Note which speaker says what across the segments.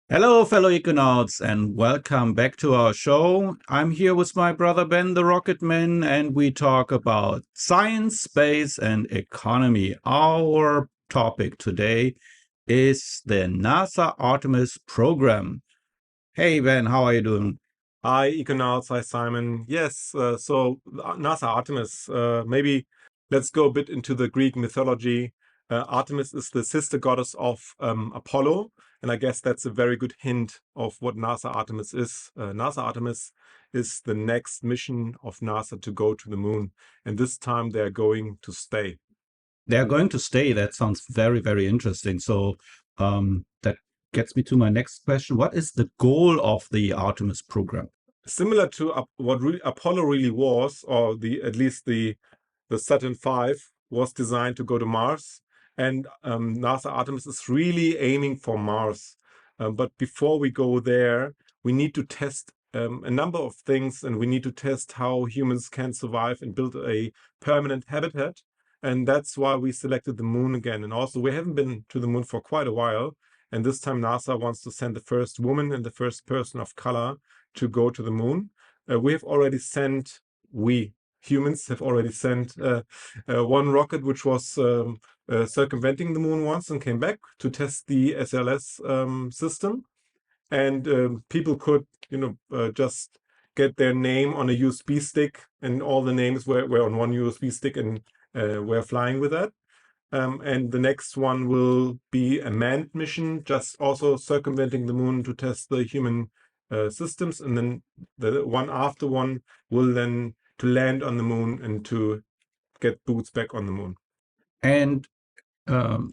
Speaker 1: Hello, fellow Econauts, and welcome back to our show. I'm here with my brother Ben, the Rocketman, and we talk about science, space, and economy. Our topic today is the NASA Artemis program. Hey, Ben, how are you doing?
Speaker 2: Hi, Econauts. Hi, Simon. Yes, NASA Artemis. Maybe let's go a bit into the Greek mythology. Artemis is the sister goddess of Apollo, and I guess that's a very good hint of what NASA Artemis is. NASA Artemis is the next mission of NASA to go to the moon, and this time they're going to stay.
Speaker 1: They're going to stay. That sounds very, very interesting. That gets me to my next question. What is the goal of the Artemis program?
Speaker 2: Similar to what Apollo really was, or at least the Saturn V was designed to go to Mars, and NASA Artemis is really aiming for Mars. But before we go there, we need to test a number of things, and we need to test how humans can survive and build a permanent habitat. And that's why we selected the moon again. And also, we haven't been to the moon for quite a while. And this time, NASA wants to send the first woman and the first person of color to go to the moon. We humans have already sent one rocket which was circumventing the moon once and came back to test the SLS system. And people could, just get their name on a USB stick, and all the names were on one USB stick, and we're flying with that. And the next one will be a manned mission, just also circumventing the moon to test the human systems. And then the one after one will then to land on the moon and to get boots back on the moon.
Speaker 1: And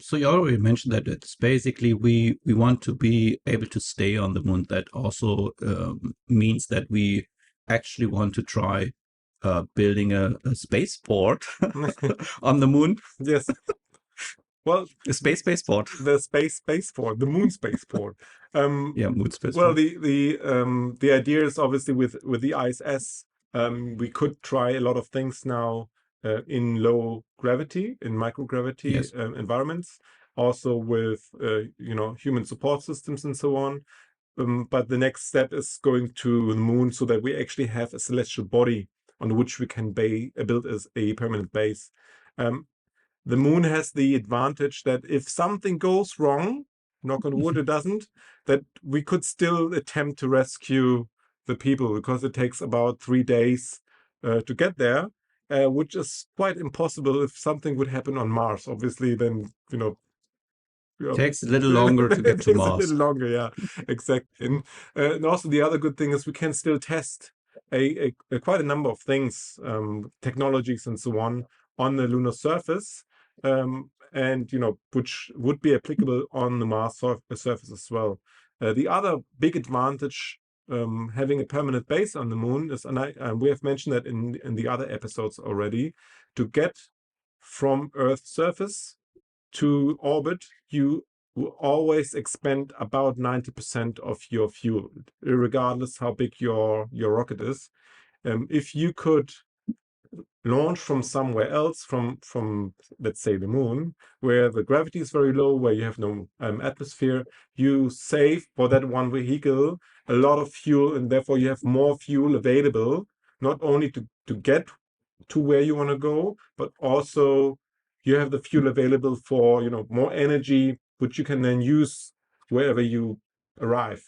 Speaker 1: so you already mentioned that it's basically we want to be able to stay on the moon. That also means that we actually want to try building a spaceport on the moon,
Speaker 2: Yes. Well,
Speaker 1: a spaceport.
Speaker 2: the spaceport, the moon spaceport.
Speaker 1: Yeah, moon
Speaker 2: Well,
Speaker 1: spaceport.
Speaker 2: the idea is obviously with the ISS, we could try a lot of things now in low gravity, in microgravity
Speaker 1: Yes.
Speaker 2: environments, also with human support systems and so on. But the next step is going to the moon so that we actually have a celestial body on which we can build as a permanent base. Um, the moon has the advantage that if something goes wrong, knock on wood, it doesn't, that we could still attempt to rescue the people, because it takes about 3 days to get there, which is quite impossible if something would happen on Mars. Obviously, then,
Speaker 1: Takes a little longer to
Speaker 2: it
Speaker 1: get to
Speaker 2: takes a
Speaker 1: Mars.
Speaker 2: little longer, yeah, exactly. And also the other good thing is we can still test quite a number of things, technologies and so on the lunar surface, and which would be applicable on the Mars surface as well. The other big advantage, having a permanent base on the moon is, and we have mentioned that in the other episodes already, to get from Earth's surface to orbit, you will always expend about 90% of your fuel, regardless how big your rocket is. If you could launch from somewhere else, from let's say the moon, where the gravity is very low, where you have no atmosphere, you save for that one vehicle a lot of fuel, and therefore you have more fuel available, not only to get to where you want to go, but also you have the fuel available for more energy, which you can then use wherever you arrive.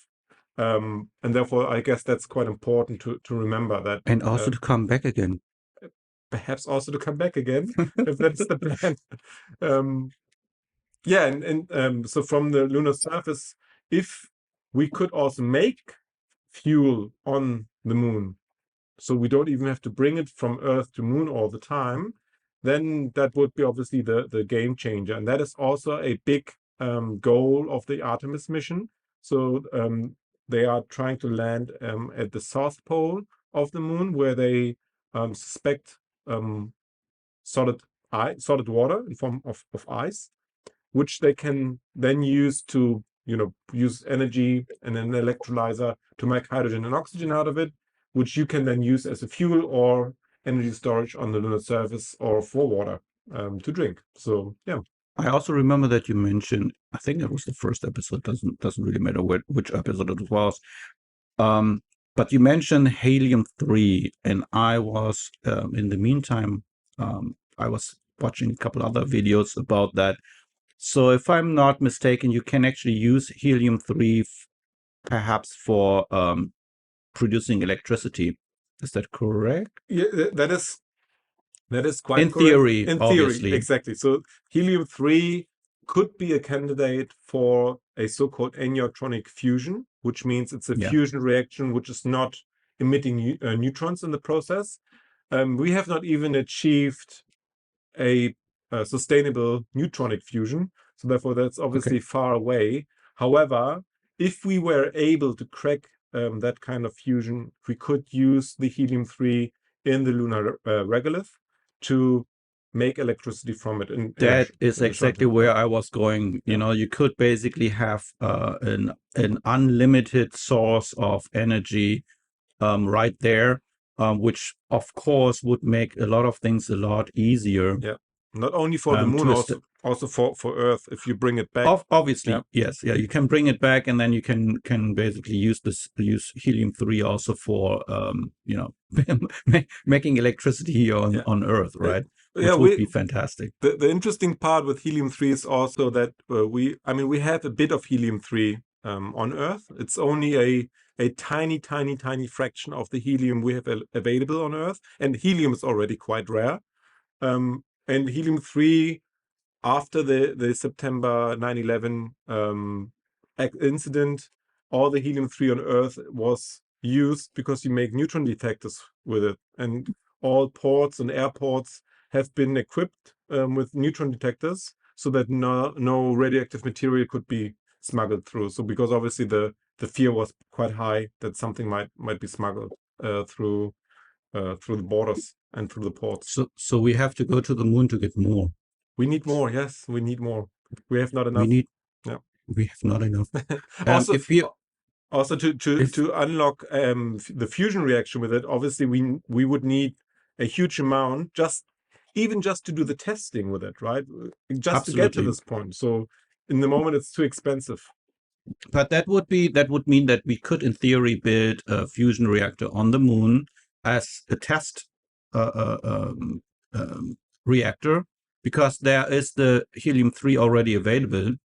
Speaker 2: And therefore, I guess that's quite important to remember that.
Speaker 1: And also to come back again.
Speaker 2: Perhaps also to come back again, if that's the plan. Um, yeah, and so from the lunar surface, if we could also make fuel on the moon, so we don't even have to bring it from Earth to moon all the time, then that would be obviously the game changer. And that is also a big goal of the Artemis mission. So they are trying to land at the South Pole of the moon, where they suspect um, solid water in form of ice, which they can then use to use energy and an electrolyzer to make hydrogen and oxygen out of it, which you can then use as a fuel or energy storage on the lunar surface, or for water to drink. So yeah.
Speaker 1: I also remember that you mentioned, I think it was the first episode, doesn't really matter which episode it was. Um, but you mentioned helium-3, and I was in the meantime, I was watching a couple other videos about that. So if I'm not mistaken, you can actually use helium-3 perhaps for producing electricity. Is that correct?
Speaker 2: Yeah, that is quite
Speaker 1: In
Speaker 2: correct.
Speaker 1: theory,
Speaker 2: In theory,
Speaker 1: obviously.
Speaker 2: exactly. So helium-3 could be a candidate for a so-called aneotronic fusion, which means it's a
Speaker 1: Yeah.
Speaker 2: fusion reaction which is not emitting neutrons in the process. We have not even achieved a sustainable neutronic fusion, so therefore that's
Speaker 1: Okay.
Speaker 2: obviously far away. However, if we were able to crack that kind of fusion, we could use the helium-3 in the lunar regolith to make electricity from it
Speaker 1: That is
Speaker 2: in a short
Speaker 1: exactly
Speaker 2: time.
Speaker 1: where I was going.
Speaker 2: Yeah.
Speaker 1: You could basically have an unlimited source of energy right there, which of course would make a lot of things a lot easier
Speaker 2: Yeah. Not only for the moon,
Speaker 1: to est
Speaker 2: also for Earth, if you bring it back.
Speaker 1: obviously,
Speaker 2: Yeah.
Speaker 1: yes, yeah, you can bring it back, and then you can basically use helium-3 also for making electricity here
Speaker 2: Yeah.
Speaker 1: on Earth, right?
Speaker 2: Yeah,
Speaker 1: Which would be fantastic.
Speaker 2: the interesting part with helium-3 is also that we have a bit of helium-3 on Earth. It's only a tiny fraction of the helium we have available on Earth, and helium is already quite rare. And helium-3, after the September 9/11 incident, all the helium-3 on Earth was used because you make neutron detectors with it, and all ports and airports have been equipped with neutron detectors so that no radioactive material could be smuggled through. So because obviously the fear was quite high that something might be smuggled through the borders and through the ports.
Speaker 1: So we have to go to the moon to get more.
Speaker 2: We need more. Yes, we need more. We have not
Speaker 1: We
Speaker 2: enough.
Speaker 1: need
Speaker 2: Yeah.
Speaker 1: we have not enough.
Speaker 2: Also,
Speaker 1: If you
Speaker 2: also
Speaker 1: if
Speaker 2: to unlock the fusion reaction with it, obviously we would need a huge amount just to do the testing with it, right? Just to get to
Speaker 1: Absolutely.
Speaker 2: this point. So in the moment, it's too expensive.
Speaker 1: But that would mean that we could, in theory, build a fusion reactor on the moon as a test uh, uh, um, reactor, because there is the helium-3 already available. Would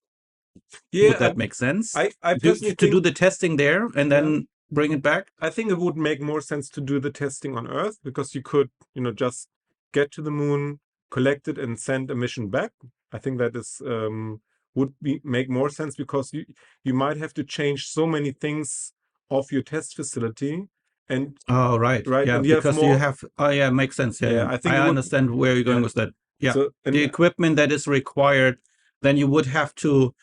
Speaker 2: Yeah,
Speaker 1: that make sense?
Speaker 2: I personally
Speaker 1: To do
Speaker 2: think,
Speaker 1: the testing there and
Speaker 2: yeah,
Speaker 1: then bring it back?
Speaker 2: I think it would make more sense to do the testing on Earth because you could, just get to the moon, collect it, and send a mission back. I think that is would make more sense because you might have to change so many things of your test facility, and
Speaker 1: Oh, right.
Speaker 2: right,
Speaker 1: Yeah,
Speaker 2: and you have
Speaker 1: because you
Speaker 2: more.
Speaker 1: have. Oh, yeah, makes sense. Yeah,
Speaker 2: Yeah,
Speaker 1: yeah.
Speaker 2: I think
Speaker 1: I
Speaker 2: it would.
Speaker 1: understand where you're going
Speaker 2: Yeah.
Speaker 1: with that. Yeah,
Speaker 2: So
Speaker 1: the
Speaker 2: and
Speaker 1: equipment that is required, then you would have to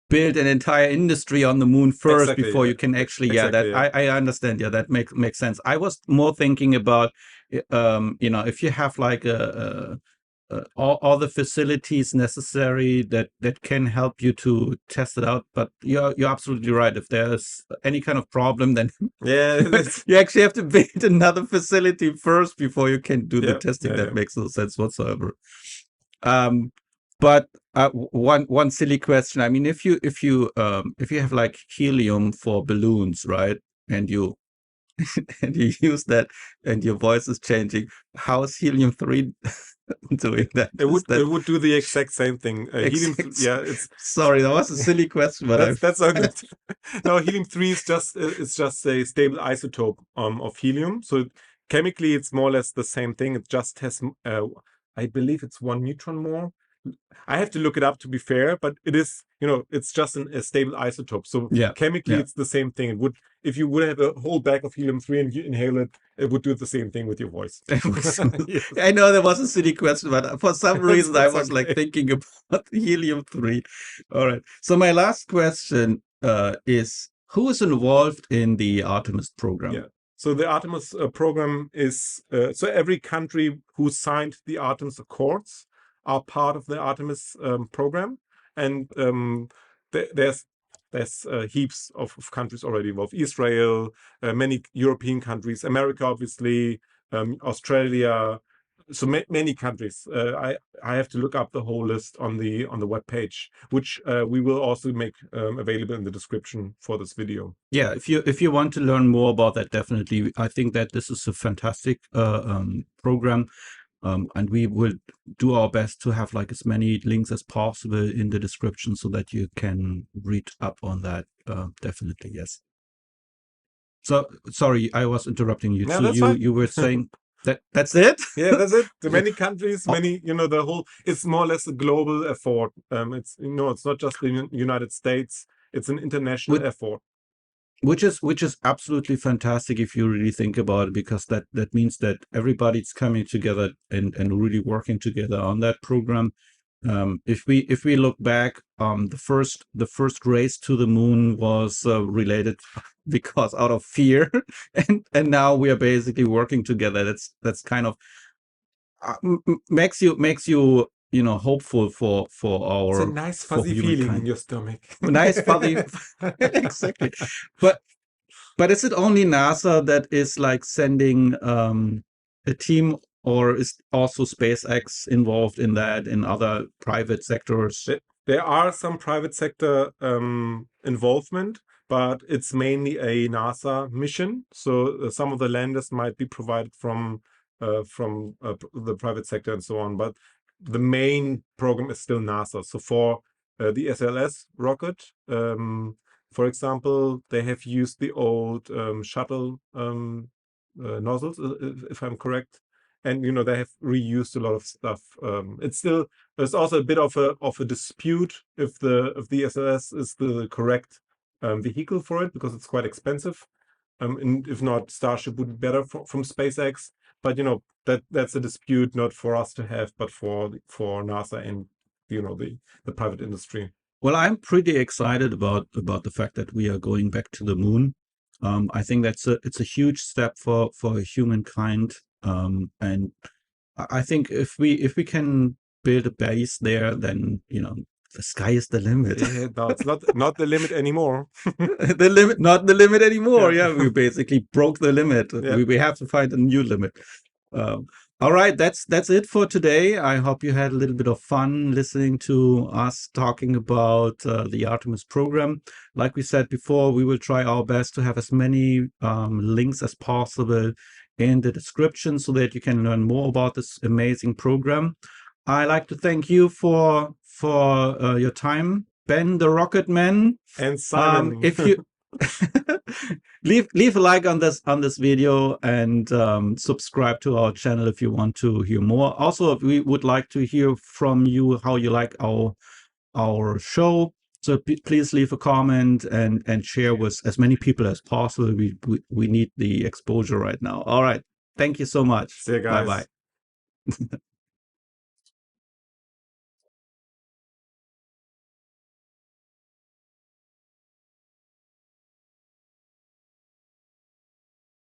Speaker 1: build an entire industry on the moon first
Speaker 2: exactly,
Speaker 1: before you can actually. Yeah, that
Speaker 2: exactly, yeah.
Speaker 1: I understand. Yeah, that makes sense. I was more thinking about, if you have like all the facilities necessary that can help you to test it out. But you're absolutely right. If there's any kind of problem, then
Speaker 2: Yeah, that's
Speaker 1: you actually have to build another facility first before you can do the
Speaker 2: yeah,
Speaker 1: testing.
Speaker 2: yeah,
Speaker 1: That
Speaker 2: yeah.
Speaker 1: makes no sense whatsoever. Um, but one silly question. I mean, if you have like helium for balloons, right? And you and you use that, and your voice is changing. How is helium-3 doing that?
Speaker 2: It
Speaker 1: Is
Speaker 2: would
Speaker 1: that
Speaker 2: it would do the exact same thing.
Speaker 1: exact?
Speaker 2: Yeah, it's
Speaker 1: Sorry, that was a silly question, but
Speaker 2: that's all good. No, helium-3 is just a stable isotope of helium. So chemically, it's more or less the same thing. It just has, I believe, it's one neutron more. I have to look it up to be fair, but it is, it's just a stable isotope. So
Speaker 1: yeah,
Speaker 2: chemically,
Speaker 1: yeah.
Speaker 2: it's the same thing. If you would have a whole bag of helium-3 and you inhale it, it would do the same thing with your voice. Yes.
Speaker 1: I know that was a silly question, but for some reason I
Speaker 2: That's
Speaker 1: was like
Speaker 2: okay.
Speaker 1: thinking about helium-3. All right. So my last question is, who is involved in the Artemis
Speaker 2: Yeah.
Speaker 1: program?
Speaker 2: So the Artemis program is so every country who signed the Artemis Accords are part of the Artemis program, and there's heaps of countries already involved. Israel, many European countries, America, obviously, Australia, so many countries. I have to look up the whole list on the web page, which we will also make available in the description for this video.
Speaker 1: Yeah, if you want to learn more about that, definitely, I think that this is a fantastic program, and we will do our best to have like as many links as possible in the description so that you can read up on that. Definitely, yes. So sorry, I was interrupting you.
Speaker 2: Yeah,
Speaker 1: So
Speaker 2: that's fine.
Speaker 1: you were saying that that's it?
Speaker 2: Yeah, that's it. The many countries, many, the whole, it's more or less a global effort. It's, it's not just the United States, it's an international effort.
Speaker 1: Which is absolutely fantastic if you really think about it, because that means that everybody's coming together and really working together on that program. If we look back, the first race to the moon was related because out of fear, and now we are basically working together. That's kind of makes you hopeful for
Speaker 2: It's a
Speaker 1: our
Speaker 2: nice
Speaker 1: for
Speaker 2: fuzzy feeling in
Speaker 1: humankind.
Speaker 2: your stomach.
Speaker 1: Nice fuzzy, exactly. But is it only NASA that is like sending a team, or is also SpaceX involved in that, in other private sectors?
Speaker 2: There are some private sector involvement, but it's mainly a NASA mission. So some of the landers might be provided from the private sector and so on. But the main program is still NASA. So for the SLS rocket, for example, they have used the old shuttle nozzles, if I'm correct. And they have reused a lot of stuff. There's also a bit of a dispute if the SLS is the correct vehicle for it, because it's quite expensive. And if not, Starship would be better from SpaceX. But that's a dispute not for us to have, but for NASA and the private industry.
Speaker 1: Well, I'm pretty excited about the fact that we are going back to the moon. I think it's a huge step for humankind, and I think if we can build a base there, then the sky is the limit.
Speaker 2: Yeah, no, it's not the limit anymore.
Speaker 1: The limit, not the limit anymore.
Speaker 2: Yeah.
Speaker 1: Yeah, we basically broke the limit.
Speaker 2: Yeah.
Speaker 1: We have to find a new limit. All right, that's it for today. I hope you had a little bit of fun listening to us talking about the Artemis program. Like we said before, we will try our best to have as many links as possible in the description so that you can learn more about this amazing program. I like to thank you for your time, Ben the Rocket Man.
Speaker 2: And Simon.
Speaker 1: If you leave a like on this video, and subscribe to our channel if you want to hear more. Also, we would like to hear from you how you like our show. So please leave a comment and share with as many people as possible. We need the exposure right now. All right. Thank you so much.
Speaker 2: See you guys.
Speaker 1: Bye bye.